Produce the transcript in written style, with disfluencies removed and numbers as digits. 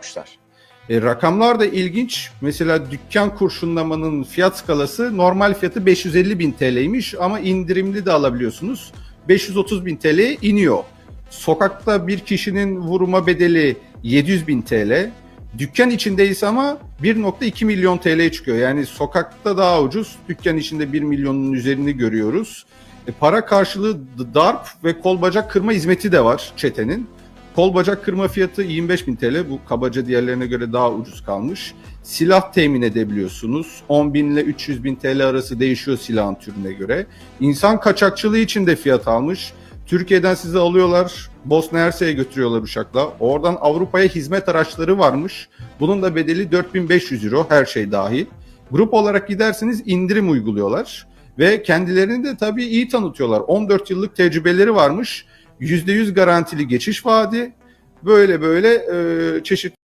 yapmışlar. Rakamlar da ilginç. Mesela dükkan kurşunlamanın fiyat skalası normal fiyatı 550.000 TL'ymiş ama indirimli de alabiliyorsunuz. 530.000 TL'ye iniyor. Sokakta bir kişinin vurma bedeli 700.000 TL. Dükkan içindeyse ama 1.2 milyon TL'ye çıkıyor. Yani sokakta daha ucuz, dükkan içinde 1 milyonun üzerini görüyoruz. Para karşılığı darp ve kol bacak kırma hizmeti de var çetenin. Kol bacak kırma fiyatı 25.000 TL. Bu kabaca diğerlerine göre daha ucuz kalmış. Silah temin edebiliyorsunuz. 10.000 ile 300.000 TL arası değişiyor silahın türüne göre. İnsan kaçakçılığı için de fiyat almış. Türkiye'den sizi alıyorlar, Bosna Hersek'e götürüyorlar uçakla. Oradan Avrupa'ya hizmet araçları varmış. Bunun da bedeli 4.500 euro, her şey dahil. Grup olarak giderseniz indirim uyguluyorlar. Ve kendilerini de tabii iyi tanıtıyorlar. 14 yıllık tecrübeleri varmış. %100 garantili geçiş vaadi. Böyle çeşitli